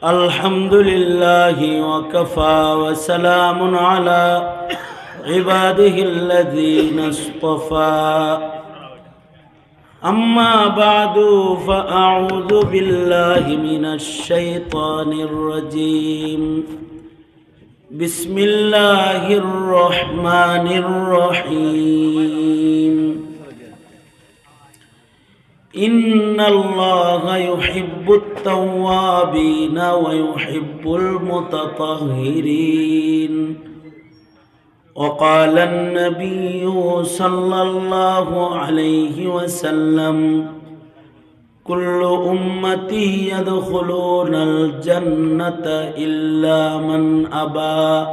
الحمد لله وكفى وسلام على عباده الذين اصطفى أما بعد فأعوذ بالله من الشيطان الرجيم بسم الله الرحمن الرحيم إن الله يحب التوابين ويحب المتطهرين وقال النبي صلى الله عليه وسلم كل أمتي يدخلون الجنة إلا من أبى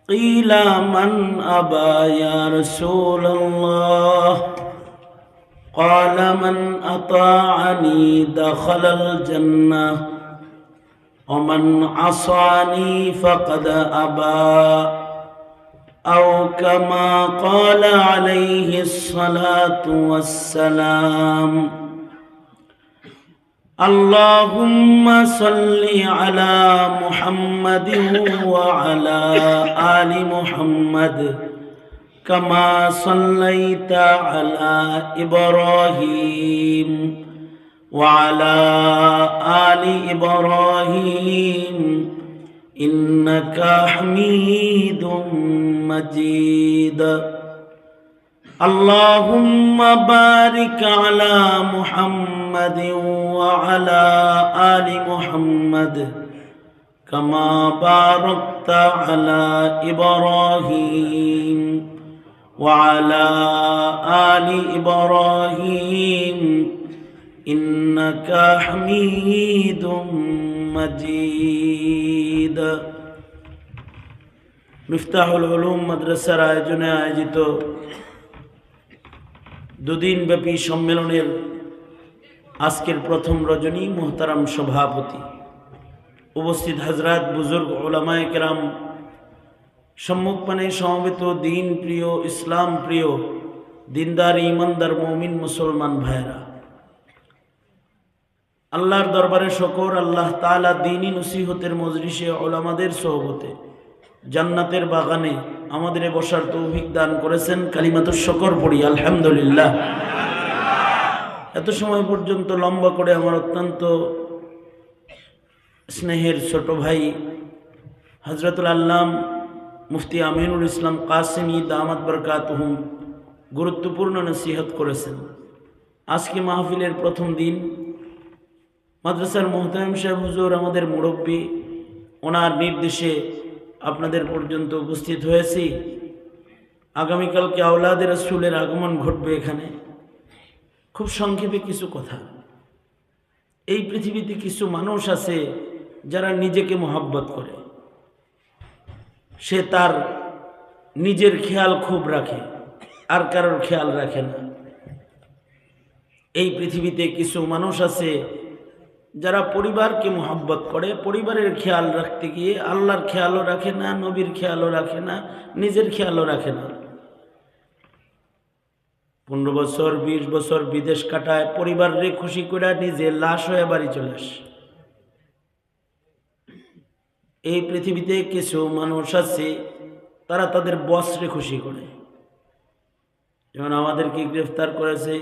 قيل من أبى يا رسول الله قال من أطاعني دخل الجنة ومن عصاني فقد أبى أو كما قال عليه الصلاة والسلام اللهم صل على محمد وعلى آل محمد كما صليت على إبراهيم وعلى آل إبراهيم إنك حميد مجيد اللهم بارك على محمد وعلى آل محمد كما باركت على إبراهيم وعلى آل إبراهيم إنك حميد مجيد মিফতাহুল উলুম মাদ্রাসার আয়োজনে আয়োজিত দুদিনব্যাপী সম্মেলনের আজকের প্রথম রজনী মুহতারাম সভাপতি উপস্থিত হযরত বুজুর্গ উলামায়ে কেরাম সম্মুখপানে সমবেত দিন প্রিয় ইসলাম প্রিয় দিনদার ইমানদার মুমিন মুসলমান ভাইরা আল্লাহর দরবারে শুকর আল্লাহ তাআলা দ্বীনি নসিহতের মজলিসে উলামাদের সোহবতে জান্নাতের বাগানে আমাদের বসার তৌফিক দান করেছেন কালিমাতুশ শুকর পড়ি আলহামদুলিল্লাহ। এত সময় পর্যন্ত লম্বা করে আমার অত্যন্ত স্নেহের ছোট ভাই হযরতুল আল্লাম মুফতি আমিনুল ইসলাম কাসেমি দামাত বরকাতুহুম গুরুত্বপূর্ণ নসিহত করেছেন। আজকে মাহফিলের প্রথম দিন মাদ্রাসার মুহতামিম সাহেব হুজুর আমাদের মুরব্বী, ওনার নির্দেশে আপনাদের পর্যন্ত উপস্থিত হয়েছি। আগামীকালকে আওলাদে রাসূলের আগমন ঘটবে এখানে। খুব সংক্ষেপে কিছু কথা। এই পৃথিবীতে কিছু মানুষ আছে যারা নিজেকে মহব্বত করে, সে তার নিজের খেয়াল খুব রাখে, আর কারোর খেয়াল রাখে না। এই পৃথিবীতে কিছু মানুষ আছে যারা পরিবারকে মহব্বত করে, পরিবারের খেয়াল রাখতে গিয়ে আল্লাহর খেয়ালও রাখে না, নবীর খেয়ালও রাখে না, নিজের খেয়ালও রাখে না। 15 বছর 20 বছর বিদেশ কাটায়, পরিবাররে খুশি করে নিজে লাশ হয়ে বাড়ি চলে আসে। এই পৃথিবীতে কিছু মানুষ আছে তারা তাদের বসরে খুশি করে। যেমন আমাদেরকে গ্রেফতার করেছে,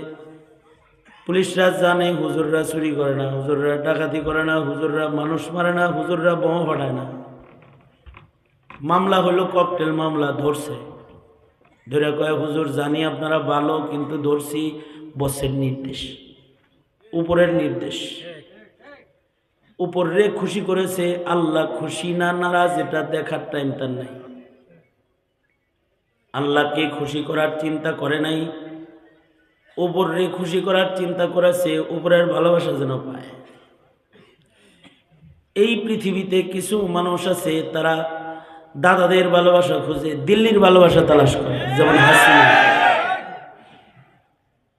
পুলিশরা জানে হুজুররা চুরি করে না, হুজুররা ডাকাতি করে না, হুজুররা মানুষ মারে না, হুজুররা বোমা ফাটায় না। মামলা হলো ককটেল মামলা, ধরছে, ধরে কয় হুজুর জানি আপনারা ভালো, কিন্তু ধরছি বসের নির্দেশ, উপরের নির্দেশ। উপরে খুশি করেছে, আল্লাহ খুশি না নারাজ এটা দেখার টাইম তার নাই। আল্লাহকে খুশি করার চিন্তা করে নাই, উপরে খুশি করার চিন্তা করেছে, উপরের ভালোবাসা যেন পায়। এই পৃথিবীতে কিছু মানুষ আছে তারা দাদাদের ভালোবাসা খুঁজে, দিল্লির ভালোবাসা তালাশ করে, যেমন হাসিনা।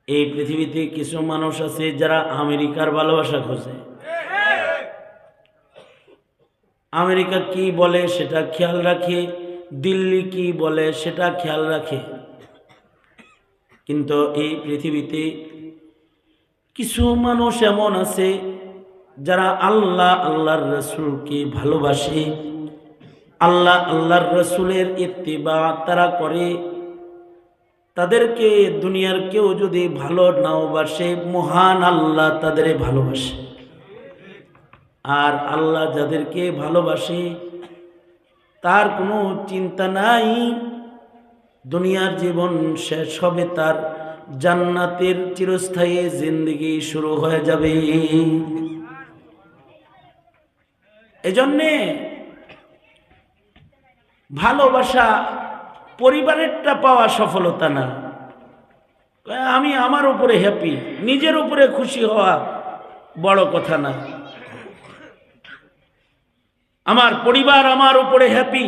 এই পৃথিবীতে কিছু মানুষ আছে যারা আমেরিকার ভালোবাসা খোঁজে, আমেরিকা কি বলে সেটা খেয়াল রাখে, দিল্লি কি বলে সেটা খেয়াল রাখে। কিন্তু এই পৃথিবীতে কিছু মানুষ এমন আছে যারা আল্লাহ আল্লাহর রসুলকে ভালোবাসে, আল্লাহ আল্লাহর রসুলের ইত্তিবা তারা করে, তাদেরকে দুনিয়ার কেউ যদি ভালো নাও বাসে, মহান আল্লাহ তাদের ভালোবাসে। আর আল্লাহ যাদেরকে ভালোবাসে তার কোনো চিন্তা নাই দুনিয়ার জীবন শেষ হবে, তার জান্নাতের চিরস্থায়ী জিন্দেগি শুরু হয়ে যাবে। এজন্যে ভালোবাসা পরিবারেরটা পাওয়া সফলতা না। আমি আমার উপরে হ্যাপি, নিজের উপরে খুশি হওয়া বড় কথা না। আমার পরিবার আমার উপরে হ্যাপি,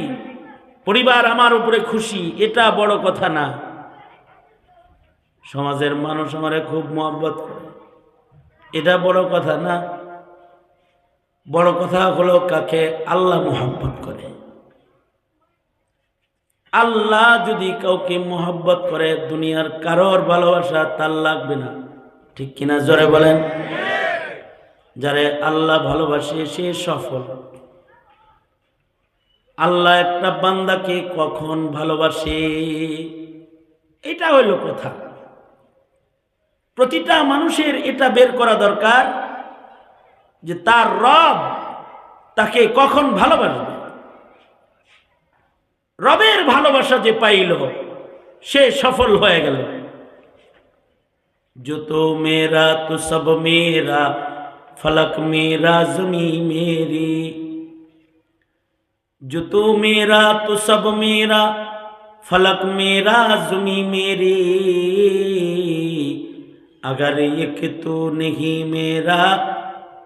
পরিবার আমার উপরে খুশি, এটা বড় কথা না। সমাজের মানুষ আমারে খুব মহব্বত করে, এটা বড় কথা না। বড় কথা হলো কাকে আল্লাহ মহব্বত করে। আল্লাহ যদি কাউকে মহব্বত করে, দুনিয়ার কারোর ভালোবাসা তার লাগবে না। ঠিক কিনা জোরে বলেন? যারে আল্লাহ ভালোবাসে সে সফল। আল্লাহ একটা বান্দাকে কখন ভালোবাসে, এটা হইল কথা। প্রতিটা মানুষের এটা বের করা দরকার যে তার রব তাকে কখন ভালোবাসবে। রবের ভালোবাসা যে পাইল সে সফল হয়ে গেল। जो तो मेरा तो सब मेरा, फलक मेरा जमी मेरी। जो तो मेरा तो सब मेरा, फलक मेरा जमी मेरी। अगर एक तो नहीं मेरा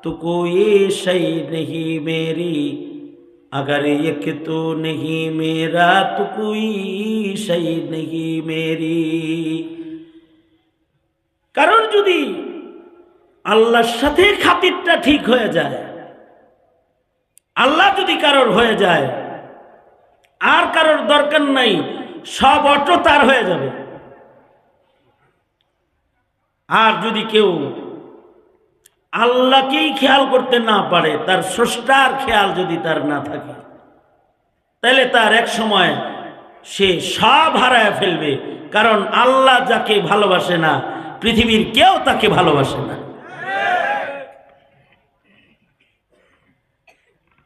तो कोई शय नहीं मेरी। अगर एक तो नहीं मेरा तो कोई शय नहीं मेरी। কারণ যদি আল্লাহর সাথে খাতিরটা ঠিক হয়ে যায়, আল্লাহ যদি কারোর হয়ে যায়, আর কারোর দরকার নাই, সব অটো তার হয়ে যাবে। আর যদি কেউ আল্লাহকেই খেয়াল করতে না পারে, তার স্রষ্টার খেয়াল যদি তার না থাকে, তাহলে তার এক সময় সে সব হারায় ফেলবে। কারণ আল্লাহ যাকে ভালোবাসে না, পৃথিবীর কেউ তাকে ভালোবাসে না।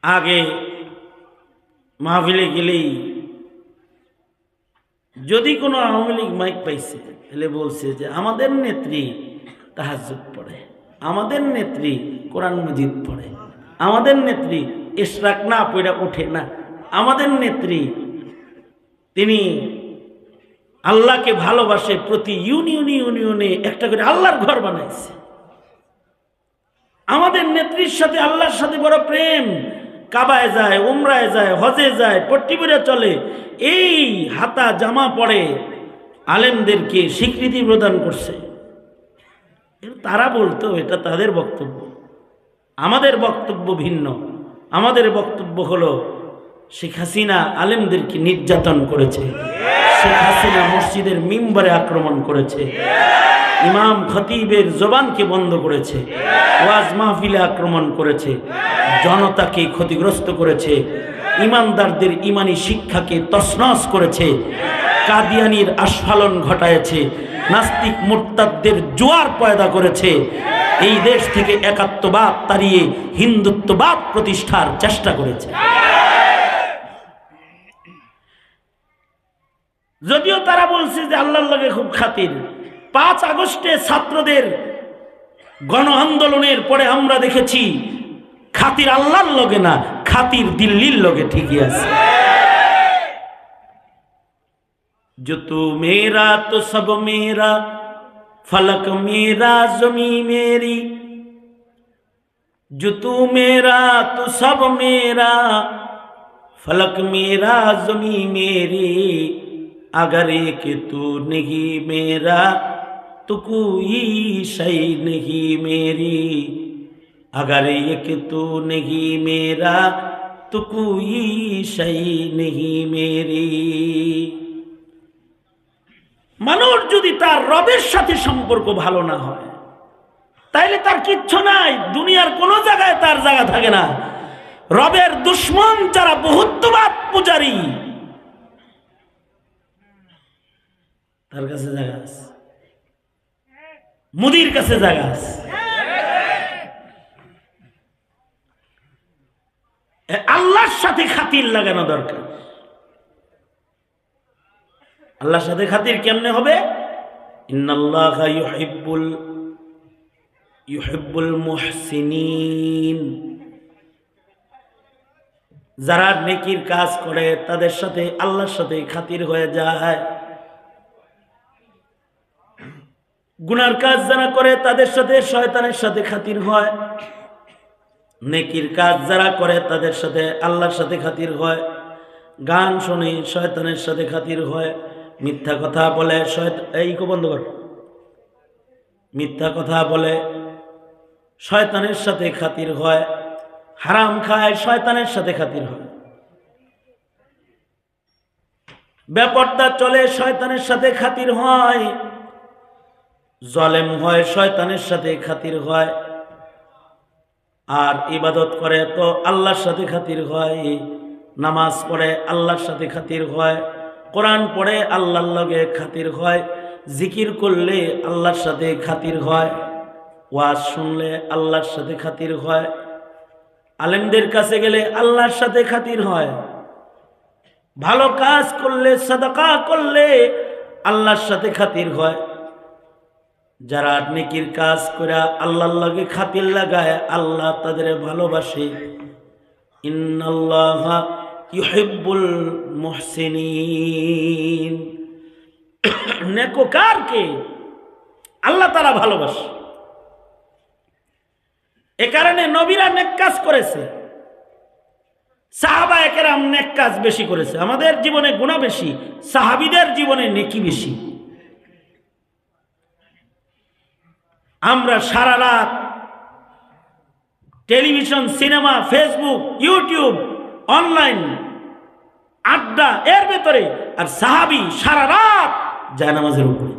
আগে মাহফিলে গেলেই যদি কোনো আওয়ামী লীগ মাইক পাইছে, তাহলে বলছে যে আমাদের নেত্রী তাহাজ্জুদ পড়ে, আমাদের নেত্রী কোরআন মজিদ পড়ে, আমাদের নেত্রী ইশরাক না পড়ে ওঠে না, আমাদের নেত্রী তিনি আল্লাহকে ভালোবাসে, প্রতি ইউনিয়নে একটা করে আল্লাহর ঘর বানাইছে। আমাদের নেত্রীর সাথে আল্লাহর সাথে বড় প্রেম, কাবায় যায়, উমরায় যায়, হজে যায়, পট্টি পরে চলে। এই হাতা জামা পরে আলেমদেরকে স্বীকৃতি প্রদান করছে। তারা বলতো এটা তাদের বক্তব্য, আমাদের বক্তব্য ভিন্ন। আমাদের বক্তব্য হলো শেখ হাসিনা আলেমদেরকে নির্যাতন করেছে, শেখ হাসিনা মসজিদের মিম্বরে আক্রমণ করেছে, ইমাম খতিবের জবানকে বন্ধ করেছে, ওয়াজ মাহফিলে আক্রমণ করেছে, জনতাকে ক্ষতিগ্রস্ত করেছে, ইমানদারদের ইমানি শিক্ষাকে তছনছ করেছে, কাদিয়ানির আস্ফালন ঘটায়ছে, নাস্তিক মুরতাদদের জোয়ার পয়দা করেছে। এই দেশ থেকে একাত্মবাদ তাড়িয়ে হিন্দুত্ববাদ প্রতিষ্ঠার চেষ্টা করেছে। যদিও তারা বলছে যে আল্লাহর লগে খুব খাতির। 5 আগস্টে ছাত্রদের গণ আন্দোলনের পরে আমরা দেখেছি খাতির আল্লাহর লগে না, খাতির দিল্লির লগে ঠিকই আছে। जो तू मेरा तो सब मेरा, फलक मेरा जमी मेरी। जो तू मेरा तो सब मेरा, फलक मेरा जमी मेरी। अगर एक तू नहीं मेरा तो कोई शय नहीं मेरी। अगर एक तू नहीं मेरा तो कोई शय नहीं मेरी। মানুষ যদি তার রবের সাথে সম্পর্ক ভালো না হয়, তাইলে তার কিচ্ছু নাই, দুনিয়ার কোনো জায়গায় তার জায়গা থাকে না। রবের দুশ্মন যারা বহুত্ববাদ পূজারী, তার কাছে জায়গা আছে, মুদির কাছে জায়গা আছে। আল্লাহর সাথে খাতির লাগানো দরকার। আল্লাহর সাথে খাতির কেমনে হবে? ইন্নাল্লাহা ইউহিব্বুল মুহসিনিন। যারা নেকির কাজ করে তাদের সাথে আল্লাহর সাথে খাতির হয়ে যায়। গুনার কাজ যারা করে তাদের সাথে শয়তানের সাথে খাতির হয়। নেকির কাজ যারা করে তাদের সাথে আল্লাহর সাথে খাতির হয়। গান শুনে শয়তানের সাথে খাতির হয়। মিথ্যা কথা বলে এই বন্ধ কর, মিথ্যা কথা বলে শয়তানের সাথে খাতির হয়। হারাম খায় শয়তানের সাথে খাতির হয়। বেপরদা চলে শয়তানের সাথে খাতির হয়। জালেম হয় শয়তানের সাথে খাতির হয়। আর ইবাদত করে তো আল্লাহর সাথে খাতির হয়। নামাজ পড়ে আল্লাহর সাথে খাতির হয়। কোরআন পড়ে আল্লাহর লগে খাতির হয়। জিকির করলে আল্লাহর সাথে খাতির হয়। ওয়াজ শুনলে আল্লাহর সাথে খাতির হয়। আলেমদের কাছে গেলে আল্লাহর সাথে খাতির হয়। ভালো কাজ করলে, সাদাকা করলে আল্লাহর সাথে খাতির হয়। যারা নেকির কাজ করে আল্লাহর লগে খাতির লাগায়, আল্লাহ তাদের ভালোবাসে। ইন্নাল্লাহা ইউহিব্বুল মুহসিনিন। নেককারকে আল্লাহ তাআলা ভালোবাসে। এ কারণে নবীরা নেক কাজ করেছে, সাহাবায়ে কেরাম নেক কাজ বেশি করেছে। আমাদের জীবনে গুনাহ বেশি, সাহাবীদের জীবনে নেকি বেশি। আমরা সারা রাত television, cinema, Facebook, YouTube, online আড্ডা, এর ভেতরে। আর সাহাবী সারা রাত জায়নামাজের উপরে।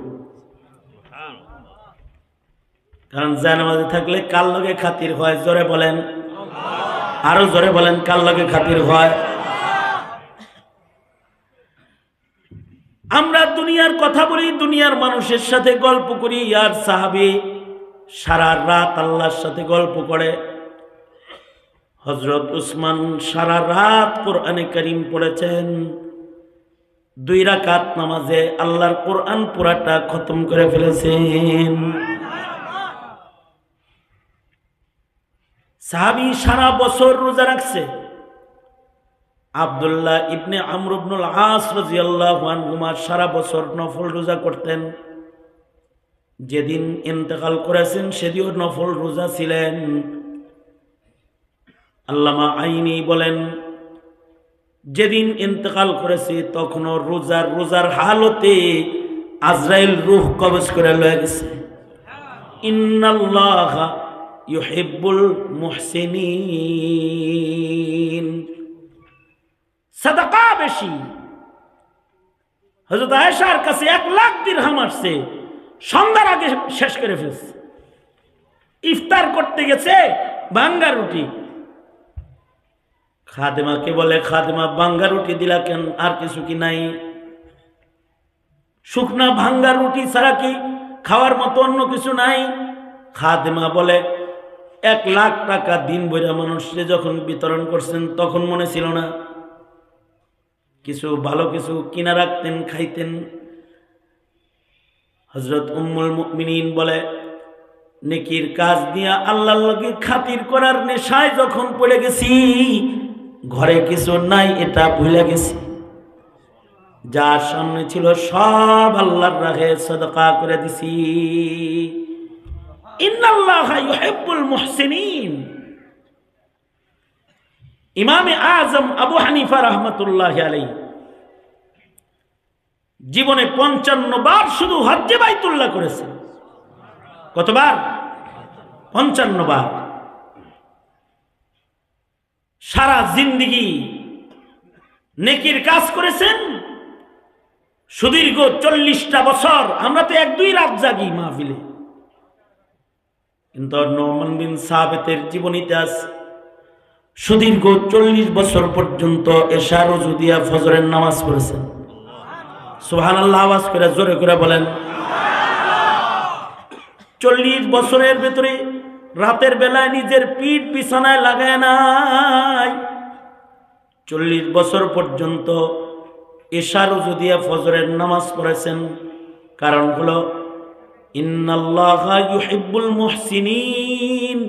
কারণ জায়নামাজে থাকলে কার লগে খাতির হয়? জোরে বলেন, আরো জোরে বলেন, কার লগে খাতির হয়? আমরা দুনিয়ার কথা বলি, দুনিয়ার মানুষের সাথে গল্প করি। আর সাহাবী সারা রাত আল্লাহর সাথে গল্প করে। হযরত উসমান সারা রাত কোরআনে কারীম পড়েছেন। 2 রাকাত নামাজে আল্লাহর কোরআন পুরাটা খতম করে ফেলেছেন। সাহাবী সারা বছর রোজা রাখছে। আব্দুল্লাহ ইবনে আমর ইবনুল আস রাদিয়াল্লাহু আনহুমা সারা বছর নফল রোজা করতেন। যেদিন ইন্তেকাল করেছেন সেদিনও নফল রোজা ছিলেন। আল্লামা আইনি বলেন, যেদিন ইন্তেকাল করেছে তখনও রোজার হালতে আজরাইল রূহ কবজ করে লয়ে গেছে। ইন্নাল্লাহা ইউহিব্বুল মুহসিনিন। সাদাকা বেশি। হযরত আয়েশার কাছে 1 লাখ দিরহাম আসছে, সন্ধ্যার আগে শেষ করে ফেলছে। ইফতার করতে গেছে ভাঙ্গা রুটি। খাদেমাকে বলে, খাদেমা ভাঙ্গা রুটি দিলা কেন? আর কিছু কি নাই? শুকনা ভাঙ্গা রুটি ছাড়া কি খাওয়ার মতো অন্য কিছু নাই? খাদেমা বলে, 1 লাখ টাকা দিন বইরা মানুষকে যখন বিতরণ করছেন তখন মনে ছিল না? কিছু ভালো কিছু কিনা রাখতেন, খাইতেন। হযরত উম্মুল মুমিনিন বলে, নেকির কাজ দিয়া আল্লাহর লগে খাতির করার নেশায় যখন পড়ে গেছি, ঘরে কিছু নাই এটা ভুলে গেছি। যার সামনে ছিল সব আল্লাহর রাহে সাদাকা করে দিছি। ইন্নাল্লাহা ইউহিব্বুল মুহসিনিন। ইমামে আজম আবু হানিফা রাহমাতুল্লাহি আলাইহি জীবনে 55 বার শুধু হজ্জে বাইতুল্লাহ করেছেন। কতবার? 55 বার। সারা জিন্দেগি নেকির কাজ করেছেন। সুদীর্ঘ 40টা বছর। আমরা তো 1-2 রাত জাগি মাহফিলে। কিন্তু নোমান বিন সাবিতের জীবনীতে আছে সুদীর্ঘ 40 বছর পর্যন্ত এশা রুজু দিয়া ফজরের নামাজ পড়েছেন। সুবহানাল্লাহ আওয়াজ করে জোরে করে বলেন। 40 বছরের ভেতরে রাতের বেলায় নিজের পিঠ বিছানায় লাগায় নাই। 40 বছর পর্যন্ত এশা রুজু দিয়া ফজরের নামাজ পড়েছেন। কারণ হলো ইন্নাল্লাহা ইউহিব্বুল মুহসিনিন,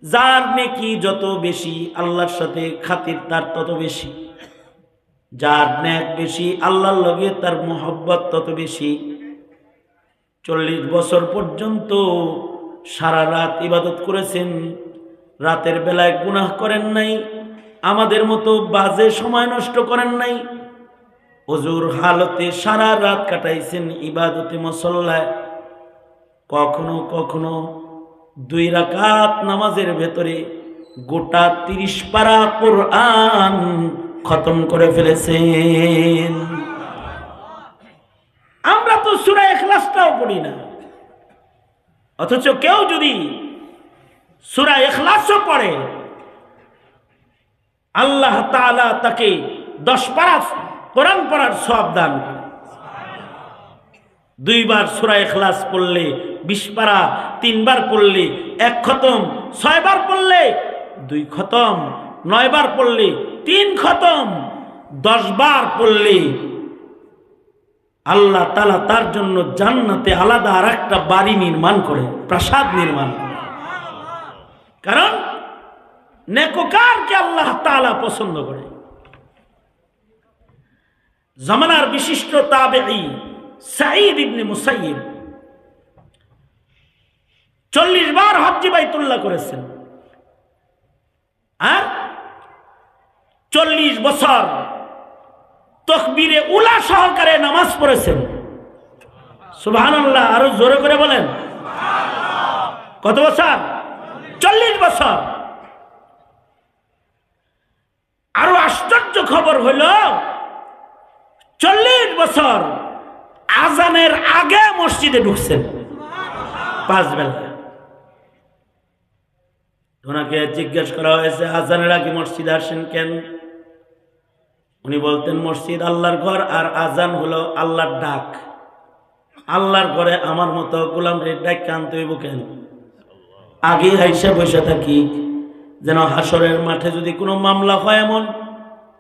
যার নেকি যত বেশি আল্লাহর সাথে খাতির তার তত বেশি, যার নেক বেশি আল্লাহর লগে তার মোহব্বত তত বেশি। 40 বছর পর্যন্ত সারা রাত ইবাদত করেছেন, রাতের বেলায় গুনাহ করেন নাই, আমাদের মতো বাজে সময় নষ্ট করেন নাই। ওযুর হালতে সারা রাত কাটাইছেন ইবাদতে মুসল্লায়। কখনো কখনো 2 রাকাত নামাজের ভেতরে গোটা 30 পারা কোরআন খতম করে ফেলেছেন। আমরা তো সূরা ইখলাসটাও পড়ি না, অথচ কেউ যদি সূরা ইখলাসও পড়ে আল্লাহ তাআলা তাকে 10 পারা কোরআন পড়ার সওয়াব দান করেন। 2 বার সূরা ইখলাস পড়লে 20 পারা, 3 বার পড়লে 1 খতম, 6 বার পড়লে 2 খতম, 9 বার পড়লে 3 খতম, 10 বার পড়লে আল্লাহ তাআলা তার জন্য জান্নাতে আলাদা আরেকটা বাড়ি নির্মাণ করে, প্রাসাদ নির্মাণ করে। কারণ নেককারকে আল্লাহ তাআলা পছন্দ করে। জামানার বিশিষ্ট তাবেঈ সাঈদ ইবনে মুসাইয়িব 40 বার হজ্জে বাইতুল্লাহ করেছেন আর 40 বছর তাকবীরে উলা সহকারে নামাজ পড়েছেন। সুবহানাল্লাহ, আরো জোরে করে বলেন সুবহানাল্লাহ। কত বছর? 40 বছর। আরো আশ্চর্য খবর হলো 40 বছর আজানের আগে মসজিদে ঢুকছেন 5 বেলা। ওনাকে জিজ্ঞেস করা হয়েছে আজানের আগে মসজিদে আসেন কেন? উনি বলতেন মসজিদ আল্লাহর ঘর আর আজান হলো আল্লাহর ডাক। আল্লাহর ঘরে আমার মতো গোলাম রে ডাক আনতে হইব কেন? আগে আইসা বসে থাকি, যেন হাসরের মাঠে যদি কোনো মামলা হয় এমন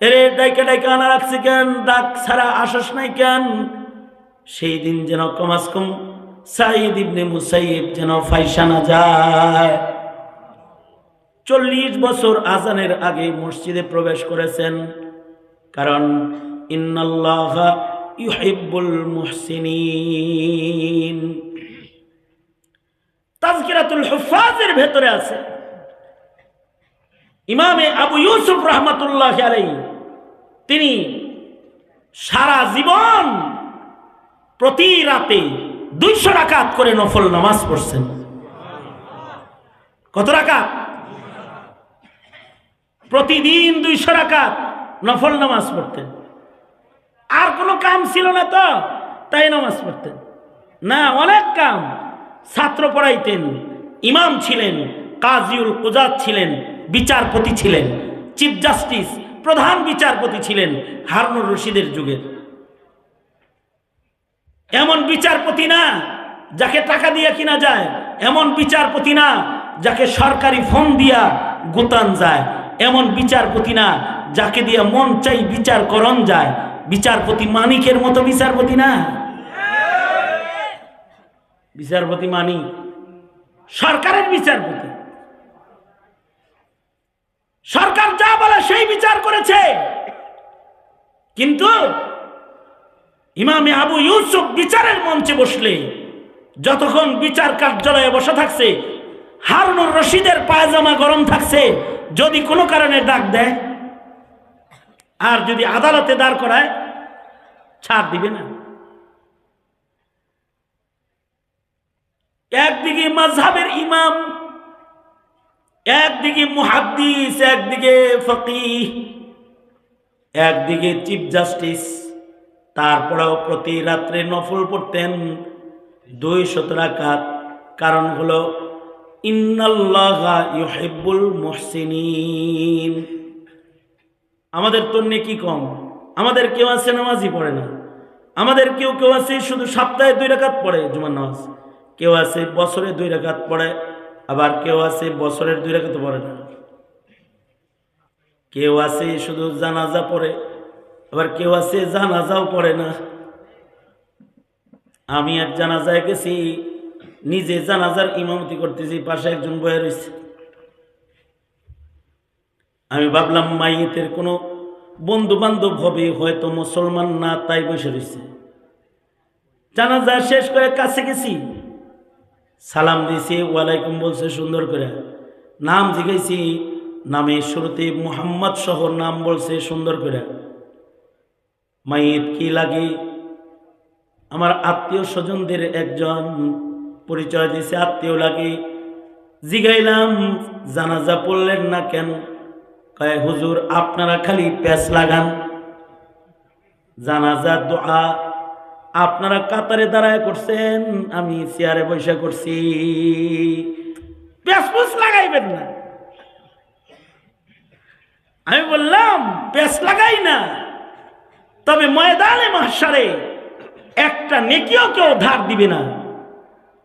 এরে ডাইকা ডাইকা আনা রাখছি কেন, ডাক ছাড়া আসস নাই কেন? সেই দিন যেন কমাস কম সাঈদ ইবনে মুসাইয়িব যেন ফাইসা না যায়। 40 বছর আজানের আগে মসজিদে প্রবেশ করেছেন, কারণ ইন্নাল্লাহা ইউহিব্বুল মুহসিনিন। তাযকিরাতুল হুফাজের ভেতরে আছে ইমামে আবু ইউসুফ রাহমাতুল্লাহি আলাইহি, তিনি সারা জীবন প্রতি রাতে 200 রাকাত করে নফল নামাজ পড়ছেন। কত রাকাত? প্রতিদিন 200 রাকাত নফল নামাজ পড়তেন। আর কোনো কাম ছিল না তো তাই নামাজ পড়তেন না, অনেক কাম। ছাত্র পড়াইতেন, ইমাম ছিলেন, কাজীউল কুজাত ছিলেন, বিচারপতি ছিলেন, চিফ জাস্টিস প্রধান বিচারপতি ছিলেন হারুনুর রশিদের যুগের। এমন বিচারপতি না যাকে টাকা দিয়ে কিনা যায়, এমন বিচারপতি না যাকে সরকারি ফোন দিয়া গোতান যায়, এমন বিচারপতি না যাকে দিয়ে মন চাই বিচার করণ যায়। বিচারপতি মানিকের মতো বিচারপতি না। বিচারপতি মানিক সরকারের বিচারপতি, সরকার যা বলে সেই বিচার করেছে। কিন্তু ইমামে আবু ইউসুফ বিচারের মঞ্চে বসলে যতক্ষণ বিচার কার্যালয়ে বসে থাকছে হারুনুর রশিদের পায়জামা গরম থাকছে, যদি কোনো কারণে ডাক দেয় আর যদি আদালতে দাঁড় করায় ছাড় দিবে না। একদিকে মাযহাবের ইমাম, একদিকে মুহাদ্দিস, একদিকে ফকিহ, একদিকে চিফ জাস্টিস। তারপরেও প্রতি রাত্রে নফল পড়তেন 200 রাকাত। কারণ হলো ইন্নাল্লাহা ইউহিব্বুল মুহসিনিন। আমাদের তো নেকি কম। আমাদের কেউ আছে নামাজই পড়ে না, আমাদের কেউ কেউ আছে শুধু সপ্তাহে 2 রাকাত পড়ে জুমার নামাজ, কেউ আছে বছরে 2 রাকাত পড়ে, আবার কেউ আছে বছরের 2 রাকাত পড়ে না, কেউ আছে শুধু জানাজা পড়ে, আবার কেউ আছে জানাজাও পড়ে না। আমি এক জানাজায় গেছি, নিজে জানাজার ইমামতি করতেছি, পাশে একজন বয়ে রয়েছে। আমি ভাবলাম মাইয়েতের কোনো বন্ধু বান্ধব হবে, হয়তো মুসলমান না, তাই বসে রয়েছে। জানাজা শেষ করে কাছে গেছি, সালাম দিয়েছি, ওয়ালাইকুম বলছে সুন্দর করে, নাম জিজ্ঞেসি, নামে শুরুতে মুহাম্মদ সহ নাম বলছে সুন্দর করে। মাইয়েত কি লাগে? আমার আত্মীয় স্বজনদের একজন, পরিচয় দিয়েছে, আত্মীয় লাগে। জিগাইলাম জানাজা পড়লেন না কেন? কয় হুজুর আপনারা খালি প্যাচ লাগান, জানাজা দোয়া আপনারা কাতারে দাঁড়ায় করছেন, আমি চেয়ারে বসে করছি, প্যাচ পুচ লাগাইবেন না। আমি বললাম প্যাচ লাগাই না, তবে ময়দানে মাহশারে একটা নেকিও কেউ ধার দিবে না।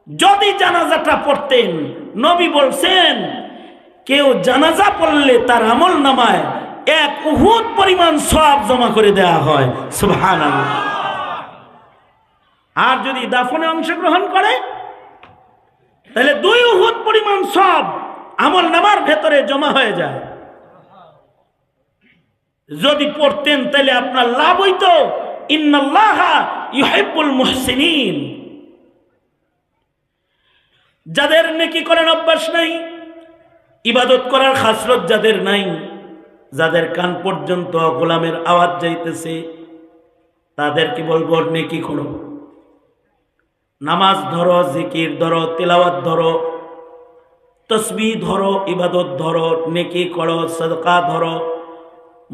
যদি জানাজাটা পড়তেন, নবী বলছেন কেউ জানাজা পড়লে তার আমল নামায় 1 উহুদ পরিমাণ সওয়াব জমা করে দেওয়া হয়। সুবহানাল্লাহ। আর যদি দাফনে অংশগ্রহণ করে তাহলে 2 উহুদ পরিমাণ সওয়াব আমল নামার ভেতরে জমা হয়ে যায়। যদি পড়তেন তাহলে আপনার লাভ হইতো। ইন্নাল্লাহা ইউহিব্বুল মুহসিনিন। যাদের নেকি করার অভ্যাস নাই, ইবাদত করার খাসলত যাদের নাই, যাদের কান পর্যন্ত গোলামের আওয়াজ যাইতেছে, তাদেরকে বলবো নেকি করো, নামাজ ধরো, জিকির ধরো, তিলাওয়াত ধরো, তসবিহ ধরো, ইবাদত ধরো, নেকি করো, সাদকা ধরো,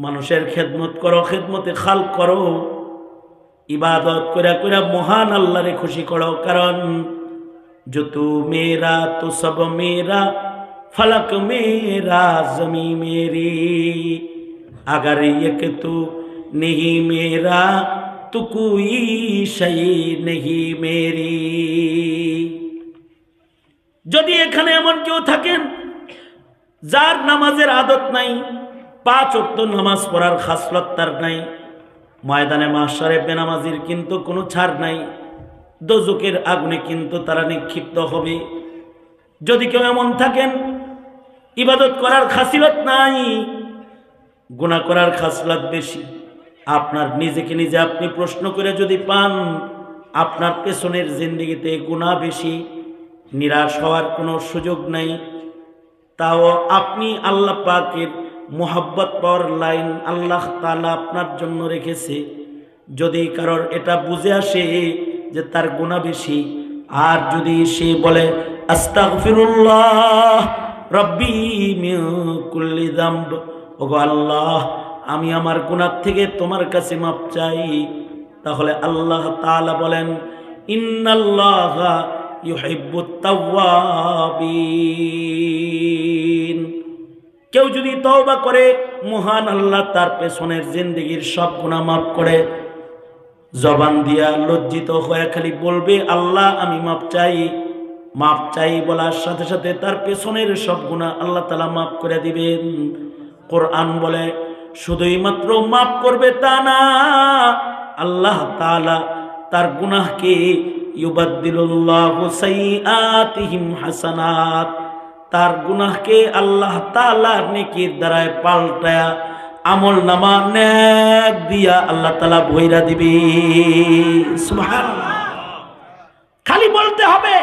মানুষের খেদমত করো, খেদমতে খালক করো, ইবাদত করে করে মহান আল্লাহরে খুশি করো। কারণ जो तू मेरा तो सब मेरा, फलक मेरा जमी मेरी, अगर ये कि तू नहीं मेरा तो कोई शय नहीं मेरी। যদি এখানে এমন কেউ থাকেন যার নামাজের আদত নাই, 5 ওয়াক্ত নামাজ পড়ার খাসলত তার নাই, ময়দানে মাহশারে বেনামাজির কিন্তু কোনো ছাড় নাই, দোজখের আগুনে কিন্তু তারা নিক্ষিপ্ত হবে। যদি কেউ এমন থাকেন ইবাদত করার খাসিলত নাই, গুনাহ করার খাসলত বেশি, আপনার নিজেকে নিজে আপনি প্রশ্ন করে যদি পান আপনার পেছনের জিন্দেগিতে গুনাহ বেশি, নিরাশ হওয়ার কোনো সুযোগ নাই। তাও আপনি আল্লাহ পাকের মোহাব্বত পাওয়ার লাইন আল্লাহ তাআলা আপনার জন্য রেখেছে। যদি কারোর এটা বুঝে আসে যে তার গুনাহ বেশি, আর যদি সে বলে আস্তাগফিরুল্লাহ রব্বি মিন কুল্লি যামব, ওগো আল্লাহ আমি আমার গুনাহ থেকে তোমার কাছে মাপ চাই, তাহলে আল্লাহ তাআলা বলেন ইন্নাল্লাহা ইউহিব্বুত তাওয়াবিন। কেউ যদি তওবা করে মহান আল্লাহ তার পেছনের জিন্দেগির সব গুনাহ মাফ করে। জবান দিয়া লজ্জিত হয়ে খালি বলবে আল্লাহ আমি মাপ চাই, মাপ চাই বলার সাথে সাথে তার পেছনের সব গুনাহ আল্লাহ তাআলা মাফ করে দিবেন। কোরআন বলে শুধুই মাত্র মাফ করবে তা না, আল্লাহ তাআলা তার গুনাহকে ইউবাদদিলুল্লাহু সাইয়্যাতিহিম হাসানাত, তার গুনাহকে আল্লাহ তাআলা নেকির দ্বারায় পাল্টায়া আমল নামা নেক দিয়া আল্লাহ তাআলা ভইরা দিবে। সুবহানাল্লাহ। খালি বলতে হবে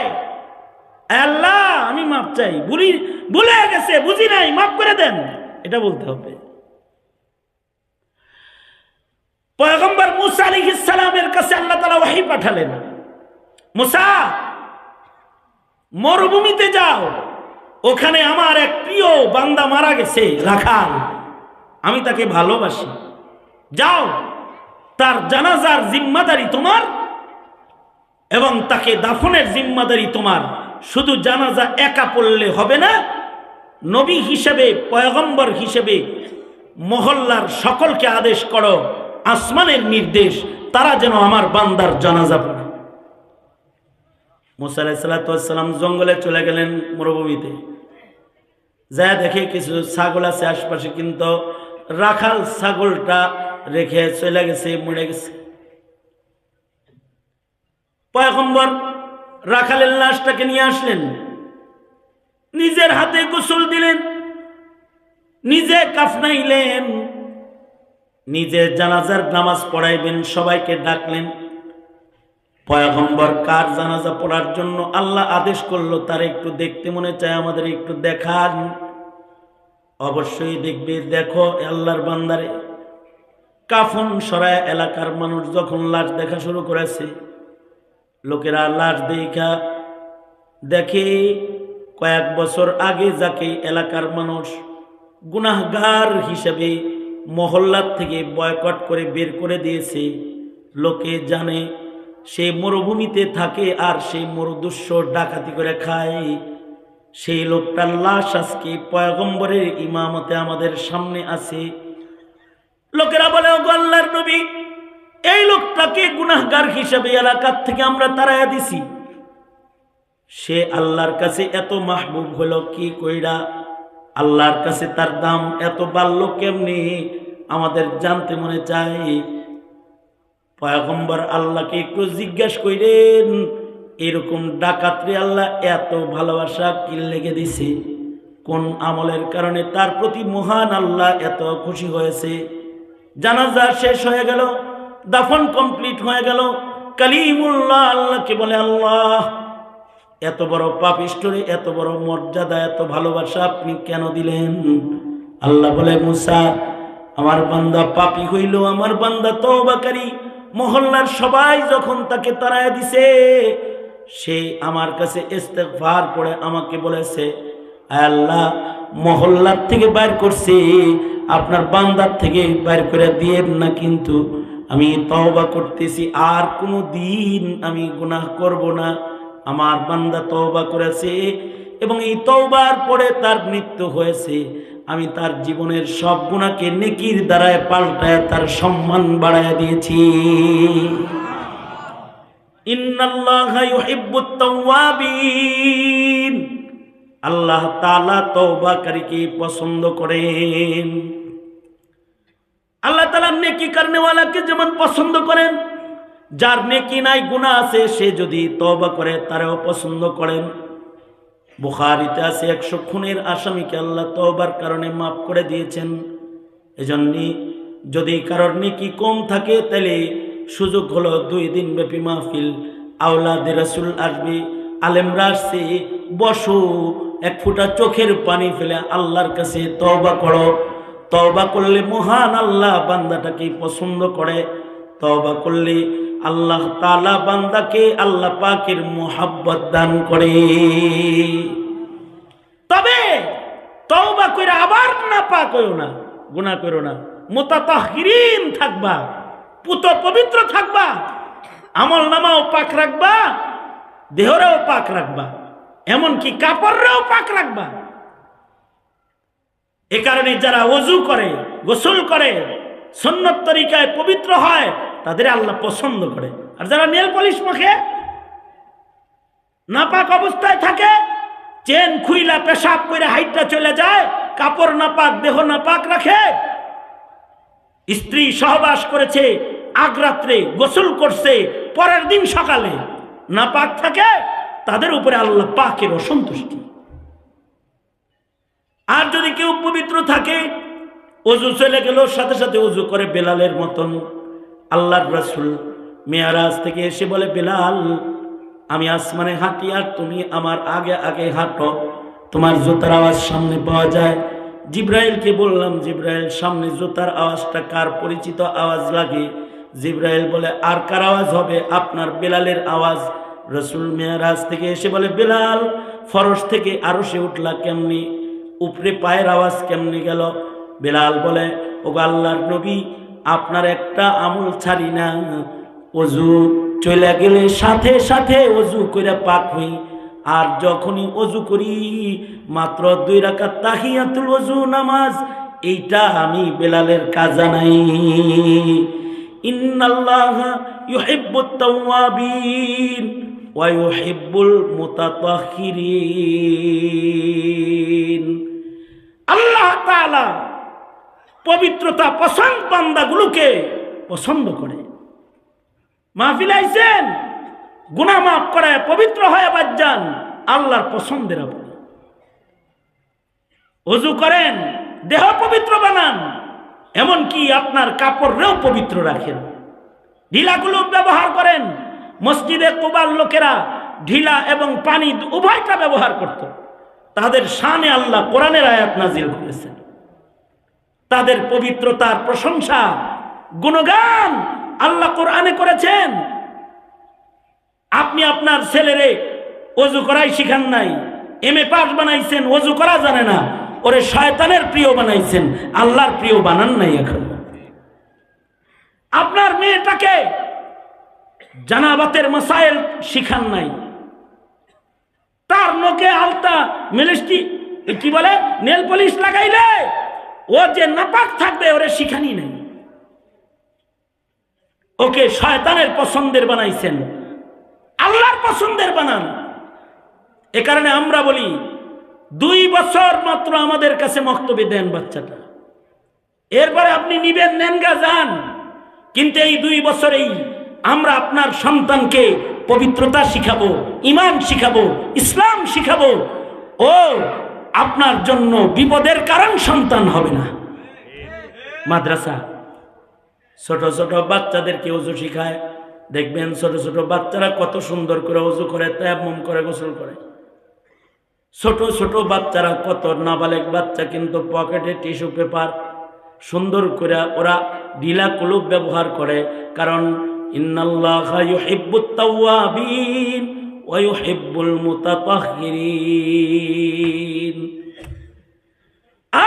আল্লাহ আমি মাপ চাই, ভুলে গেছে, বুঝি নাই, মাফ করে দেন, এটা বলতে হবে। পয়গম্বর মুসা আলাইহিস সালামের কাছে আল্লাহ তাআলা ওহী পাঠালেন, মুসা মরুভূমিতে যাও, ওখানে আমার এক প্রিয় বান্দা মারা গেছে, রাখাল, আমি তাকে ভালোবাসি, যাও তার জানাজার জিম্মাদারি তোমার এবং তাকে দাফনের জিম্মাদারি তোমার, শুধু জানাজা একা পড়লে হবে না, নবী হিসেবে পয়গম্বর হিসেবে মহল্লার সকলকে আদেশ করো, আসমানের নির্দেশ, তারা যেন আমার বান্দার জানাজা পড়ে। মুসা আলাইহিস সালাম জঙ্গলে চলে গেলেন, মরুভূমিতে যা দেখে কিছু ছাগল আছে আশপাশে, কিন্তু রাখাল ছাগলটা রেখে চলে গেছে, মরে গেছে। পয়গম্বর রাখালের লাশটাকে নিয়ে আসলেন, নিজের হাতে গোসল দিলেন, নিজে কাফনাইলেন, নিজে জানাজার নামাজ পড়াইবেন, সবাইকে ডাকলেন। পয়গম্বর কার জানাজা পড়ার জন্য আল্লাহ আদেশ করলো তার একটু দেখতে মনে চায়, আমাদের একটু দেখান। অবশ্যই দেখবে, দেখো আল্লাহর বান্দারে। কাফন সরায় এলাকার মানুষ যখন লাশ দেখা শুরু করেছে, লোকেরা লাশ দেখা দেখে কয়েক বছর আগে যাকে এলাকার মানুষ গুনাহগার হিসেবে মহল্লার থেকে বয়কট করে বের করে দিয়েছে, লোকে জানে সে মরুভূমিতে থাকে আর সেই মরুদস্য ডাকাতি করে খায়, সেই লোকটার লাশ আজকে পয়গম্বরের ইমামতে আমাদের সামনে আছে। লোকেরা বলে, ও আল্লাহর নবী, এই লোকটাকে গুনাহগার হিসেবে এলাকার থেকে আমরা তাড়াইয়া দিছি, সে আল্লাহর কাছে এত মাহবুব হলো কি কইরা, আল্লাহর কাছে তার দাম এত বাড়লো কেমনি, আমাদের জানতে মনে চায়। পয়গম্বর আল্লাহকে একটু জিজ্ঞাসা কইরেন, এরকম ডাকাতরে আল্লাহ এত ভালোবাসা কি লেগে দিছে, কোন আমলের কারণে তার প্রতি মহান আল্লাহ এত খুশি হয়েছে। জানাজা শেষ হয়ে গেল, দাফন কমপ্লিট হয়ে গেল। কালিমুল্লাহ আল্লাহকে বলে, আল্লাহ এত বড় পাপিষ্ঠরে এত বড় মর্যাদা এত ভালোবাসা আপনি কেন দিলেন? আল্লাহ বলে, মুসা, আমার বান্দা পাপী হইল, আমার বান্দা তওবাকারী। মহল্লার সবাই যখন তাকে তাড়ায় দিছে, সে আমার কাছে ইস্তেগফার পড়ে আমাকে বলেছে, আয় আল্লাহ, মহল্লার থেকে বাইর করছে, আপনার বান্দার থেকে বাইর করে দিয়েন না, কিন্তু আমি তওবা করতেছি, আর কোনো দিন আমি গুনাহ করব না। আমার বান্দা তওবা করেছে এবং এই তওবার পরে তার মৃত্যু হয়েছে, আমি তার জীবনের সব গুনাহকে নেকির দ্বারায় পাল্টায় তার সম্মান বাড়ায় দিয়েছি। ইন্নাল্লাহা ইউহিব্বুত তাওয়াবিন, আল্লাহ তাআলা তওবাকারীকে পছন্দ করেন। আল্লাহ তাআলা নেকি করনেওয়ালাকে যেমন পছন্দ করেন, যার নেকি নাই গুনাহ আছে সে যদি তওবা করে তারেও পছন্দ করেন। বুখারীতে আছে 100 খুনের আসামিকে আল্লাহ তওবার কারণে মাফ করে দিয়েছেন। এজন্য যদি কারোর নেকি কম থাকে তাহলে সুযোগ হলো 2 দিন ব্যাপী মাহফিল, আওলাদে রাসূল আসবে, আলেমরা আসছে, বসো, 1 ফোঁটা চোখের পানি ফেলে আল্লাহর কাছে তওবা করো। তওবা করলে মহান আল্লাহ বান্দাটাকে পছন্দ করে। তওবা করলে আল্লাহ তাআলা বান্দাকে আল্লাহ পাকের মুহাব্বত দান করে। তবে তওবা কইরা আবার নাপাক হইও না, গুনাহ করো না, মুতাতাহহিরিন থাকবা, পুত পবিত্র থাকবা, আমল নামাও পাক রাখবা, দেহরেও পাক রাখবা, এমনকি কাপড়রেও পাক রাখবা। এ কারণে যারা ওযু করে, গোসল করে, সুন্নত তরিকায় পবিত্র হয়, তাদের আল্লাহ পছন্দ করে। আর যারা নেল পলিশ মাখে, নাপাক অবস্থায় থাকে, চেন খুইলা পেশাব করে হাইটটা চলে যায়, কাপড় নাপাক, দেহ নাপাক রাখে, স্ত্রী সহবাস করেছে, আগ রাত্রে গোসল করছে, পরের দিন সকালে নাপাক থাকে, তাদের উপরে আল্লাহ পাকের অসন্তুষ্টি। আর যদি কেউ পবিত্র থাকে, ওযু চলে গেল, সাথে সাথে ওযু করে বেলালের মতন। আল্লাহর রাসূল মেরাজ থেকে এসে বলে, বেলাল, আমি আসমানে হাঁটি আর তুমি আমার আগে আগে হাঁটো, তোমার জুতার আওয়াজ সামনে পাওয়া যায়। জিব্রাইলকে বললাম, জিব্রাইল, সামনে জুতার আওয়াজটা কার পরিচিত আওয়াজ লাগে? জিব্রাইল বলে, আর কার আওয়াজ হবে? আপনার বেলালের আওয়াজ। রাসূল মেরাজ থেকে এসে বলে, বেলাল, ফরশ থেকে আরশে উঠলা কেমনি? উপরে পায়ের আওয়াজ কেমনি গেল? বেলাল বলে, ওগো আল্লাহর নবী, আপনার একটা আমল ছাড়ি না, ওযু চলে গেলে সাথে সাথে ওযু করে পাক হই, আর যখনই ওযু করি মাত্র 2 রাকাত তাহিয়াতুল ওযু নামাজ, এইটা আমি বেলালের কাজা নাই। ইন্নাল্লাহা ইউহিব্বুত তাওয়াবিন ওয়া ইউহিব্বুল মুতাতাহহিরিন। আল্লাহ তাআলা পবিত্রতা পছন্দ বান্দাগুলোকে পছন্দ করে। মাহফিলে আইছেন, গুনাহ মাফ করে পবিত্র হয়ে বাঁচান, আল্লাহর পছন্দের আপনি। ওযু করেন, দেহ পবিত্র বানান, এমনকি আপনার কাপড়েও পবিত্র রাখেন। ঢিলাগুলো ব্যবহার করেন। মসজিদে কুবার লোকেরা ঢিলা এবং পানি উভয়টা ব্যবহার করত। তাদের শানে আল্লাহ কোরআনের আয়াত নাজিল করেছেন। তাদের পবিত্রতার প্রশংসা গুণগান আল্লাহ কোরআনে করেছেন। আপনি আপনার ছেলেরে ওযু করাই শিখান নাই, এমএ পাস বানাইছেন, ওযু করা জানে না, ওরে শয়তানের প্রিয় বানাইছেন, আল্লাহর প্রিয় বানান নাই। এখন আপনার মেয়েটাকে জানাবাতের মাসাইল শিখান নাই, তার নখে আলতা মিলিস্টি কি বলে নেল পলিশ লাগাইলে ও যে নাপাক থাকবে ওরে শিখানি নাই। ওকে শয়তানের পছন্দের বানাইছেন, আল্লাহর পছন্দের বানান। এ কারণে আমরা বলি 2 বছর মাত্র আমাদের কাছে মক্তবে দেন বাচ্চাটা, এরপরে আপনি নিবেন নেনগা যান, কিন্তু এই 2 বছরেই আমরা আপনার সন্তানকে পবিত্রতা শিখাবো, ঈমান শিখাবো, ইসলাম শিখাবো। ও আপনার জন্য বিপদের কারণ সন্তান হবে না। মাদ্রাসা ছোট ছোট বাচ্চাদেরকে ওযু শিখায়, দেখবেন ছোট ছোট বাচ্চারা কত সুন্দর করে ওযু করে, তায়াম্মুম করে, গোসল করে। ছোট ছোট বাচ্চারা, কত নাবালেগ বাচ্চা কিন্তু পকেটে টিস্যু পেপার সুন্দর করে ওরা ঢিলা কুলুপ ব্যবহার করে, কারণ ইন্নাল্লাহা ইউহিব্বুত তাওয়াবিন ওয়া ইউহিব্বুল মুতাতাহহিরিন।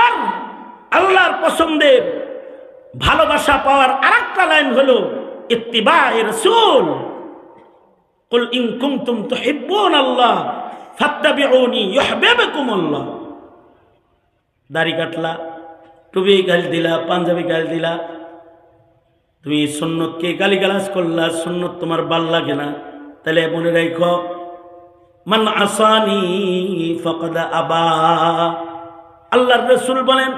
আর আল্লাহর পছন্দের ভালোবাসা পাওয়ার আরেকটা লাইন হলো ইত্তিবায়ে রাসূল। কুল ইন কুনতুম তুহিব্বুনাল্লাহ ফাত্তাবিউনি ইউহিব্বুকুমুল্লাহ। দাড়ি কাটলা, টুপি গাল দিলা, পাঞ্জাবি গাল দিলা, তুমি সুন্নতকে গালিগালাজ করলা, সুন্নত তোমার ভাল লাগে না, তাহলে মনে রাখো মান আসানি ফাকাদ আবা। আল্লাহর রাসূল বলেন,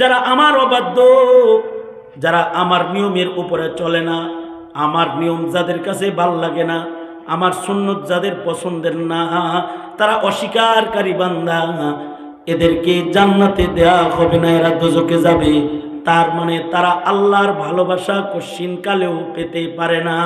যারা আমার অবাধ্য, যারা আমার নিয়মের উপরে চলে না, আমার নিয়ম যাদের কাছে ভাল লাগে না, আমার সুন্নত যাদের পছন্দের না, তারা অস্বীকারী বান্দা, এদেরকে জান্নাতে দেয়া হবে না, এরা দোজখে যাবে। তার মানে তারা আল্লাহর ভালোবাসা কশিন কালেও পেতে পারে না।